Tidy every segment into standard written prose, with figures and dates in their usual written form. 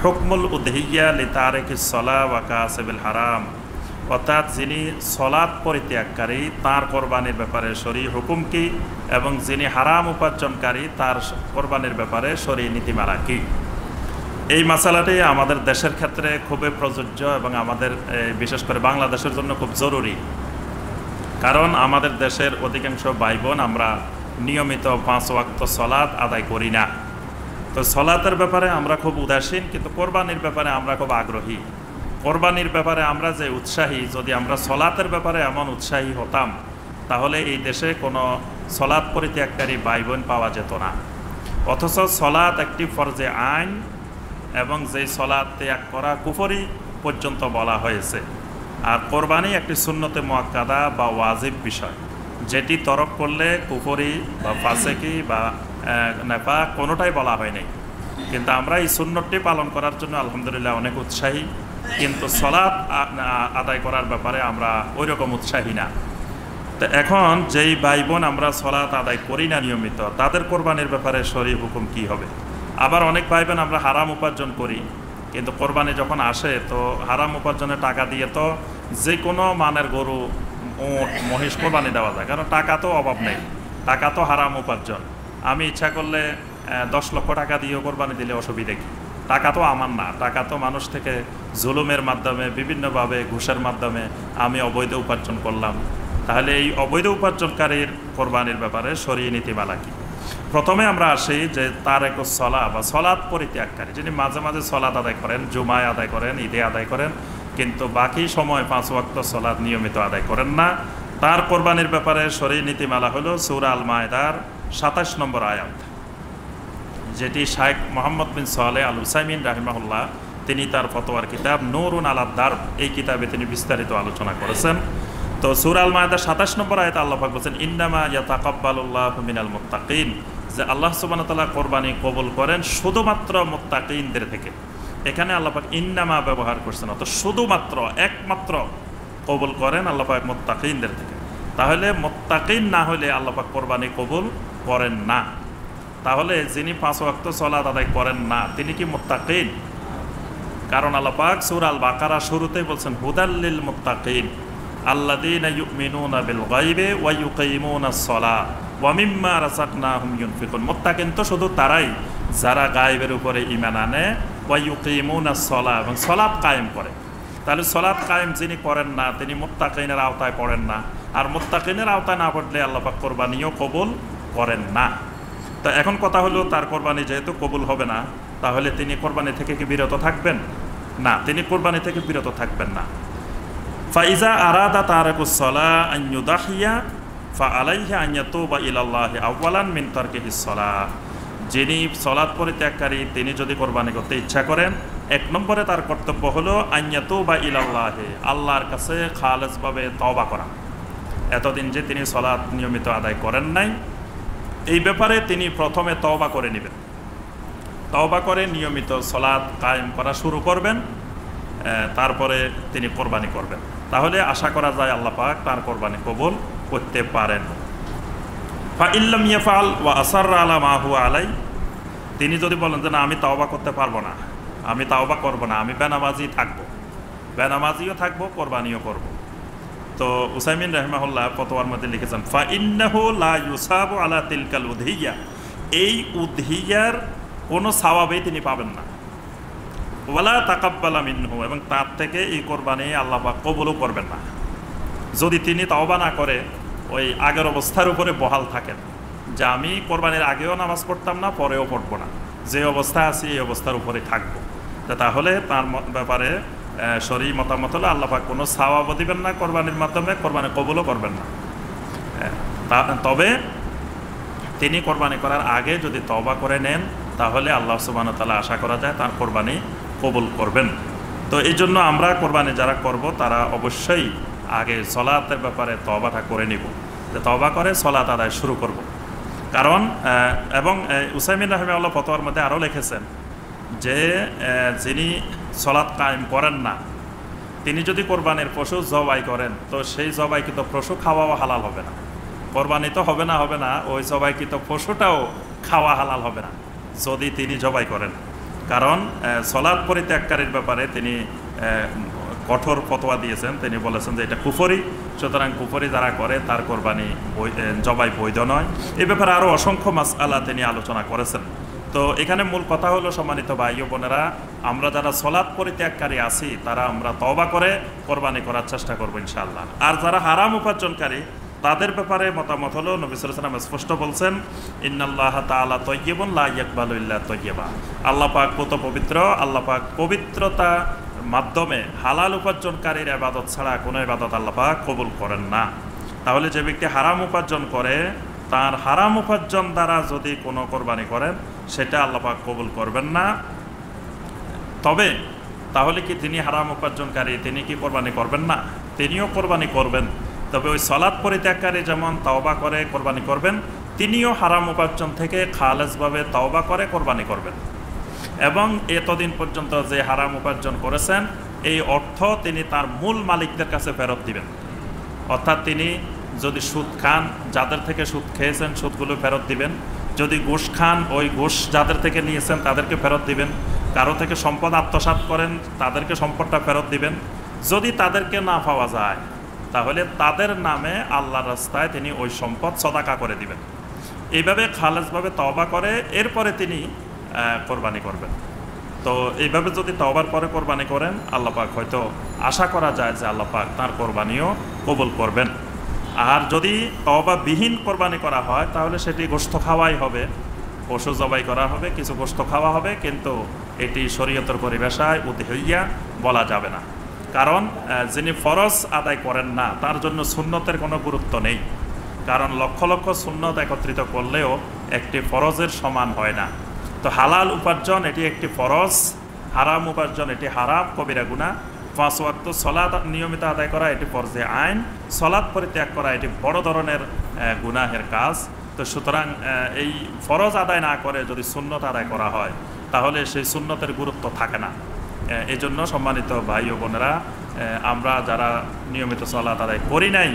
হুকমুল উদহিয়া লিতারিকিস সালাহ ওয়া কাসিবিল হারাম, অর্থাৎ যিনি সলাৎ পরিত্যাগকারী তার কোরবানির ব্যাপারে শরঈ হুকুম কি, এবং যিনি হারাম উপার্জনকারী তার কোরবানির ব্যাপারে শরঈ নীতিমালা কি। এই মাসালাটি আমাদের দেশের ক্ষেত্রে খুবই প্রযোজ্য এবং আমাদের বিশেষ করে বাংলাদেশের জন্য খুব জরুরি। কারণ আমাদের দেশের অধিকাংশ ভাই বোন আমরা নিয়মিত 5 ওয়াক্ত সলাৎ আদায় করি না। তো সলাতের ব্যাপারে আমরা খুব উদাসীন, কিন্তু কোরবানির ব্যাপারে আমরা খুব আগ্রহী। কোরবানির ব্যাপারে আমরা যে উৎসাহী, যদি আমরা সলাতের ব্যাপারে এমন উৎসাহী হতাম তাহলে এই দেশে কোনো সলাৎ পরিত্যাগকারী ভাই বোন পাওয়া যেত না। অথচ সলাৎ একটি ফরজে আইন, এবং যেই সলাৎ ত্যাগ করা কুফরি পর্যন্ত বলা হয়েছে। আর কোরবানি একটি সুন্নতে মুআক্কাদা বা ওয়াজিব বিষয়, যেটি তরক করলে কুফরি বা ফাসেকি বা নেফাক কোনোটাই বলা হয় নাই। কিন্তু আমরা এই সুন্নতটি পালন করার জন্য আলহামদুলিল্লাহ অনেক উৎসাহী, কিন্তু সলাৎ আদায় করার ব্যাপারে আমরা ওই রকম উৎসাহী না। তো এখন যেই ভাই বোন আমরা সলাৎ আদায় করি না নিয়মিত, তাদের কোরবানির ব্যাপারে শরঈ হুকুম কি হবে। আবার অনেক ভাই বোন আমরা হারাম উপার্জন করি, কিন্তু কোরবানি যখন আসে তো হারাম উপার্জনের টাকা দিয়ে তো যে কোনো মানের গরু, উট, মহিষ কোরবানি দেওয়া যায়, কারণ টাকা তো অভাব নেই, টাকা তো হারাম উপার্জন। আমি ইচ্ছা করলে 10 লক্ষ টাকা দিয়েও কোরবানি দিলে অসুবিধা কি? টাকা তো আমার না, টাকা তো মানুষ থেকে জুলুমের মাধ্যমে, বিভিন্নভাবে ঘুষের মাধ্যমে আমি অবৈধ উপার্জন করলাম। তাহলে এই অবৈধ উপার্জনকারীর কোরবানির ব্যাপারে শরঈ নীতিমালা কি। প্রথমে আমরা আসি যে তারিকুস সালাহ বা সলাৎ পরিত্যাগকারী, যিনি মাঝে মাঝে সলাৎ আদায় করেন, জুমায় আদায় করেন, ঈদে আদায় করেন, কিন্তু বাকি সময় 5 ওয়াক্ত সলাৎ নিয়মিত আদায় করেন না, তার কোরবানির ব্যাপারে শরঈ নীতিমালা হলো সূরা আল মায়েদার 27 নম্বর আয়াত, যেটি শাইখ মোহাম্মদ বিন সালেহ আল উসাইমিন রাহিমাহুল্লাহ তিনি তার ফতোয়ার কিতাব নূরুন আলা দারব এই কিতাবে তিনি বিস্তারিত আলোচনা করেছেন। তো সূরা আল মায়েদার 27 নম্বর আয়াতে আল্লাহ পাক বলেন, ইন্নামা ইয়াতাকাব্বালুল্লাহু মিনাল মুত্তাকিন, যে আল্লাহ সুবহানাহু ওয়া তাআলা কোরবানি কবুল করেন শুধুমাত্র মুত্তাকিনদের থেকে। এখানে আল্লাহ পাক ইন্নামা ব্যবহার করছেন, অর্থাৎ শুধুমাত্র, একমাত্র কবুল করেন আল্লাহ পাক মুত্তাকিনদের থেকে। তাহলে মুত্তাকিন না হলে আল্লাহ পাক কোরবানি কবুল করেন না। তাহলে যিনি 5 ওয়াক্ত সালাত আদায় করেন না তিনি কি মুত্তাকিন? কারণ আল্লাহ পাক সূরা আল বাকারা শুরুতেই বলছেন হুদাল লিল মুত্তাকিন আল্লাযীনা ইউমিনুনা বিল গায়বি ওয়া ইউকিমুনাস সালাহ ওয়া মিম্মা রাযাকনাহুম ইউনফিকুন। মুত্তাকিন তো শুধু তারাই যারা গায়বের উপরে ঈমান আনে, ওয়া ইউকিমুনাস সালাহ, এবং সালাত কায়েম করে। তাহলে সালাত কায়েম যিনি করেন না তিনি মুত্তাকিনের আওতায় পড়েন না, আর মুত্তাকিনের আওতায় না পড়লে আল্লাহ পাক কোরবানিও কবুল করেন না। তো এখন কথা হলো তার কোরবানি যেহেতু কবুল হবে না, তাহলে তিনি কোরবানি থেকে কি বিরত থাকবেন? না, তিনি কোরবানি থেকে বিরত থাকবেন না। ফাইজা আরাদা তারিকুস সালাহ আন ইউদাহিয়া ফাআলাইহি আন ইয়াতুবা ইলাল্লাহি আওয়ালান মিন তারকিহিস সালাহ। যিনি সালাত পরিত্যাগকারী তিনি যদি কোরবানি করতে ইচ্ছা করেন, 1 নম্বরে তার কর্তব্য হলো আন ইয়াতুবা ইলাল্লাহি, আল্লাহর কাছে খালেসভাবে তওবা করা। এতদিন যে তিনি সালাত নিয়মিত আদায় করেন নাই, এই ব্যাপারে তিনি প্রথমে তওবা করে নেবেন। তওবা করে নিয়মিত সালাত কায়েম করা শুরু করবেন, তারপরে তিনি কোরবানি করবেন। তাহলে আশা করা যায় আল্লাহ পাক তার কোরবানি কবুল করতে পারেন। ফা ইল্লাম ইয়াফআল ওয়া আসাররা আলা মা হুয়া আলাই, তিনি যদি বলেন যে না আমি তওবা করতে পারবো না, আমি তওবা করব না, আমি বেনামাজি থাকবো, বেনামাজিও থাকবো, কোরবানিও করব। তো উসাইমিন রাহিমাহুল্লাহ ফতোয়ার মধ্যে লিখেছেন ফা ইন্নাহু লা ইউসাবু আলা তিলকাল উদহিয়া, এই উদহিয়ার কোনো সওয়াবই তিনি পাবেন না। ওয়ালা তাকাব্বালা মিনহু, এবং তার থেকে এই কোরবানি আল্লাহ পাক কবুলও করবেন না। যদি তিনি তওবা না করে ওই আগের অবস্থার উপরে বহাল থাকেন যে আমি কোরবানির আগেও নামাজ পড়তাম না, পরেও পড়বো না, যে অবস্থা আছি এই অবস্থার উপরে থাকবো, তাহলে তার ব্যাপারে শরঈ মতামত হলে আল্লাহ পাক কোনো সওয়াবও দিবেন না, কোরবানির মাধ্যমে কোরবানি কবুলও করবেন না। তবে তিনি কোরবানি করার আগে যদি তওবা করে নেন তাহলে আল্লাহ সুবহানাহু ওয়া তাআলা আশা করা যায় তার কোরবানি কবুল করবেন। তো এই জন্য আমরা কোরবানি যারা করব তারা অবশ্যই আগে সলাতের ব্যাপারে তওবাটা করে নিব, যে তওবা করে সলাত আদায় শুরু করব। কারণ এবং উসাইমিন রাহিমাহুল্লাহ ফতোয়ার মধ্যে আরও লিখেছেন যে যিনি সলাত কায়েম করেন না তিনি যদি কোরবানির পশু জবাই করেন তো সেই জবাইকৃত পশু খাওয়াও হালাল হবে না, কোরবানি তো হবে না, ওই জবাইকৃত পশুটাও খাওয়া হালাল হবে না যদি তিনি জবাই করেন। কারণ সলাৎ পরিত্যাগকারীর ব্যাপারে তিনি কঠোর ফতোয়া দিয়েছেন। তিনি বলেছেন যে এটা কুফরি, সুতরাং কুফরি যারা করে তার কোরবানি জবাই বৈধ নয়। এই ব্যাপারে আরও অসংখ্য মাসআলা তিনি আলোচনা করেছেন। তো এখানে মূল কথা হলো সম্মানিত ভাই ও বোনেরা, আমরা যারা সলাৎ পরিত্যাগকারী আছি তারা আমরা তওবা করে কোরবানি করার চেষ্টা করবো ইনশাআল্লাহ। আর যারা হারাম উপার্জনকারী তাদের ব্যাপারে মতামত হলো নবী সাল্লাল্লাহু আলাইহি ওয়াসাল্লাম স্পষ্ট বলছেন, ইন্নাল্লাহা তাআলা তাইয়্যিবুন লা ইয়াকবালু ইল্লা তাইয়্যিবা। আল্লাহ পাক কত পবিত্র, আল্লাহ পাক পবিত্রতা মাধ্যমে হালাল উপার্জনকারীর ইবাদত ছাড়া কোনো ইবাদত আল্লাহ পাক কবুল করেন না। তাহলে যে ব্যক্তি হারাম উপার্জন করে তার হারাম উপার্জন দ্বারা যদি কোনো কোরবানি করেন সেটা আল্লাহ পাক কবুল করবেন না। তবে তাহলে কি তিনি হারাম উপার্জনকারী, তিনি কি কোরবানি করবেন না? তিনিও কোরবানি করবেন। তবে ওই সলাৎ পরিত্যাগকারী যেমন তওবা করে কোরবানি করবেন, তিনিও হারাম উপার্জন থেকে খালেসভাবে তওবা করে কোরবানি করবেন। এবং এতদিন পর্যন্ত যে হারাম উপার্জন করেছেন এই অর্থ তিনি তার মূল মালিকদের কাছে ফেরত দিবেন। অর্থাৎ তিনি যদি সুদ খান, যাদের থেকে সুদ খেয়েছেন সুদগুলো ফেরত দিবেন। যদি ঘুষ খান, ওই ঘুষ যাদের থেকে নিয়েছেন তাদেরকে ফেরত দিবেন। কারো থেকে সম্পদ আত্মসাৎ করেন, তাদেরকে সম্পদটা ফেরত দিবেন। যদি তাদেরকে না পাওয়া যায় তাহলে তাদের নামে আল্লাহর রাস্তায় তিনি ওই সম্পদ সদাকা করে দিবেন। এইভাবে খালেসভাবে তওবা করে এরপরে তিনি কোরবানি করবেন। তো এইভাবে যদি তওবার পরে কোরবানি করেন আল্লাহ পাক হয়তো আশা করা যায় যে আল্লাহ পাক তার কোরবানিও কবুল করবেন। আর যদি তওবাবিহীন কোরবানি করা হয় তাহলে সেটি গোশত খাওয়াই হবে, পশু জবাই করা হবে, কিছু গোশত খাওয়া হবে, কিন্তু এটি শরীয়তের পরিভাষায় উদহিয়া বলা যাবে না। কারণ যিনি ফরজ আদায় করেন না তার জন্য সুন্নতের কোনো গুরুত্ব নেই। কারণ লক্ষ লক্ষ সুন্নত একত্রিত করলেও একটি ফরজের সমান হয় না। তো হালাল উপার্জন এটি একটি ফরজ, হারাম উপার্জন এটি হারাম কবিরা গুনাহ। 5 ওয়াক্ত সলাত নিয়মিত আদায় করা এটি ফরজে আইন, সলাত পরিত্যাগ করা এটি বড় ধরনের গুনাহের কাজ। তো সুতরাং এই ফরজ আদায় না করে যদি সুন্নত আদায় করা হয় তাহলে সেই সুন্নতের গুরুত্ব থাকে না। এই জন্য সম্মানিত ভাই ও বোনেরা, আমরা যারা নিয়মিত সলাত আদায় করি নাই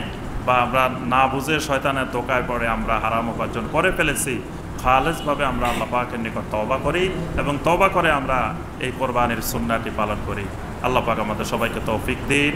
বা আমরা না বুঝে শয়তানের ধোঁকায় পড়ে আমরা হারাম উপার্জন করে ফেলেছি, খালেসভাবে আমরা আল্লাহ পাকের নিকট তওবা করি এবং তওবা করে আমরা এই কোরবানির সুন্নাহটি পালন করি। আল্লাহ পাক আমাদের সবাইকে তৌফিক দিন।